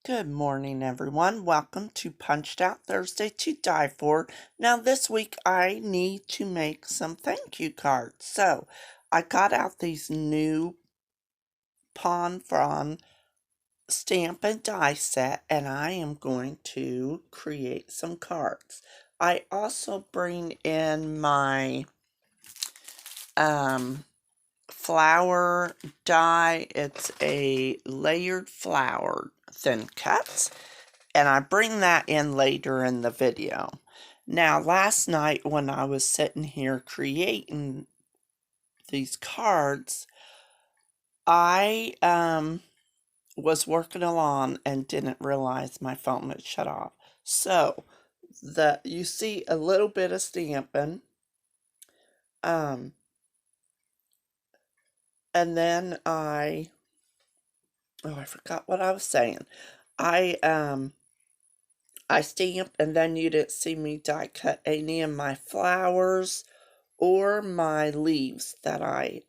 Good morning, everyone. Welcome to Punched Out Thursday to Die For. Now, this week I need to make some thank you cards. So, I got out these new Fronds stamp and die set, and I am going to create some cards. I also bring in my flower die. It's a layered flower thin cuts. And I bring that in later in the video. Now, last night when I was sitting here creating these cards, I was working along and didn't realize my phone had shut off. So, you see a little bit of stamping. And then I forgot what I was saying. I stamped, and then you didn't see me die cut any of my flowers or my leaves that I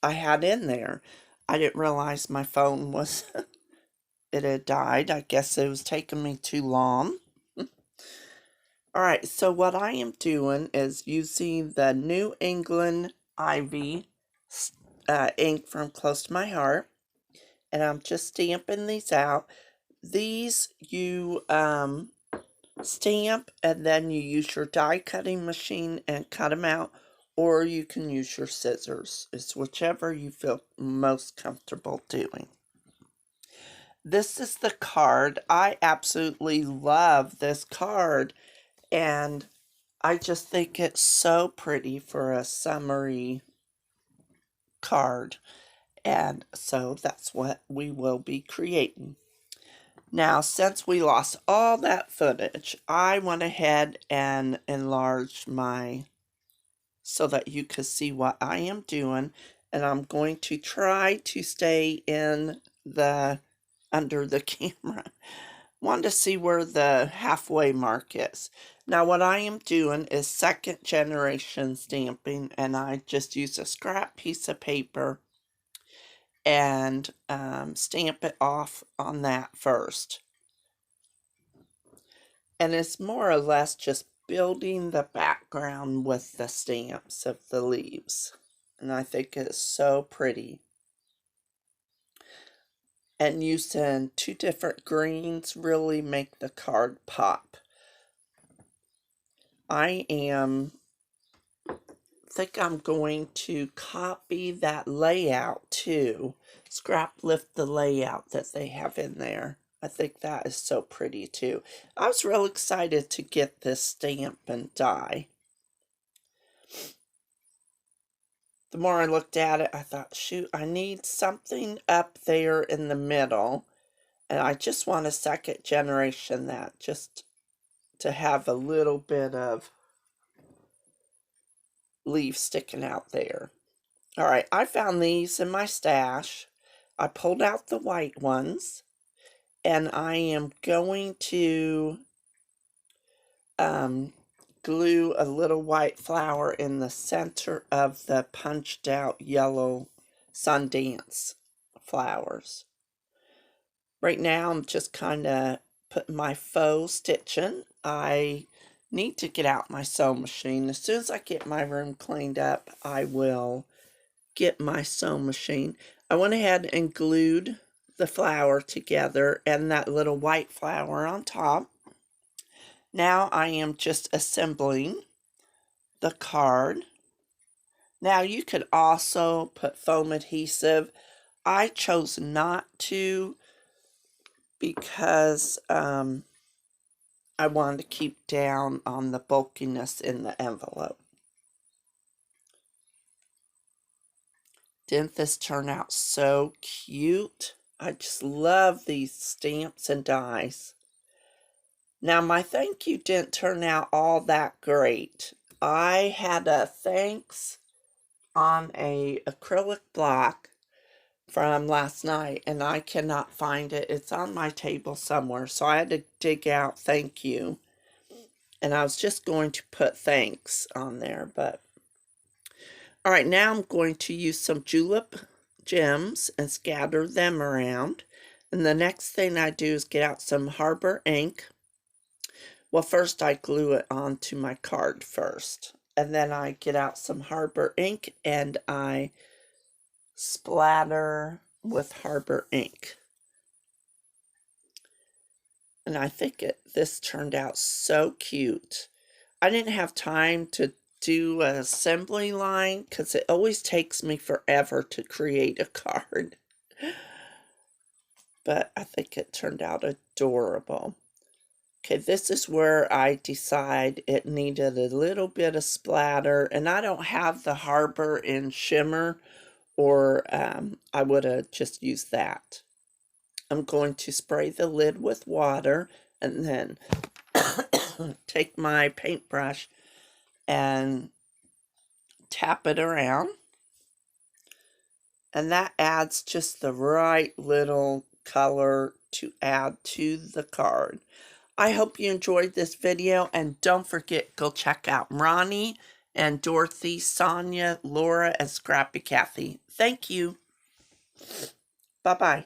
had in there. I didn't realize my phone was it had died. I guess it was taking me too long. Alright, so what I am doing is using the New England Ivy ink from Close to My Heart, and I'm just stamping these out. These you stamp, and then you use your die cutting machine and cut them out, or you can use your scissors. It's whichever you feel most comfortable doing. This is the card. I absolutely love this card, and I just think it's so pretty for a summery card, and so that's what we will be creating. Now, since we lost all that footage, I went ahead and enlarged so that you could see what I am doing, and I'm going to try to stay under the camera. Want to see where the halfway mark is. Now, what I am doing is second generation stamping, and I just use a scrap piece of paper and stamp it off on that first. And it's more or less just building the background with the stamps of the leaves. And I think it's so pretty. And using two different greens really make the card pop. I think I'm going to copy that layout too. Scrap lift the layout that they have in there. I think that is so pretty too. I was real excited to get this stamp and die. The more I looked at it, I thought, shoot, I need something up there in the middle. And I just want a second generation that, just to have a little bit of leaf sticking out there. All right, I found these in my stash. I pulled out the white ones, and I am going to glue a little white flower in the center of the punched out yellow Sundance flowers. Right now I'm just kind of putting my faux stitching. I need to get out my sewing machine. As soon as I get my room cleaned up, I will get my sewing machine. I went ahead and glued the flower together and that little white flower on top. Now I am just assembling the card. Now you could also put foam adhesive. I chose not to because I wanted to keep down on the bulkiness in the envelope. Didn't this turn out so cute? I just love these stamps and dies. Now, my thank you didn't turn out all that great. I had a thanks on a acrylic block from last night, and I cannot find it. It's on my table somewhere, so I had to dig out thank you. And I was just going to put thanks on there, but... All right, now I'm going to use some Julep gems and scatter them around. And the next thing I do is get out some Harbour ink. Well, first I glue it onto my card first. And then I get out some Harbour ink and I splatter with Harbour ink. And I think this turned out so cute. I didn't have time to do an assembly line because it always takes me forever to create a card. But I think it turned out adorable. Okay, this is where I decide it needed a little bit of splatter, and I don't have the Harbour in shimmer, or I would have just used that. I'm going to spray the lid with water and then take my paintbrush and tap it around. And that adds just the right little color to add to the card. I hope you enjoyed this video, and don't forget, go check out Ronnie and Dorothy, Sonia, Laura, and Scrappy Kathy. Thank you. Bye-bye.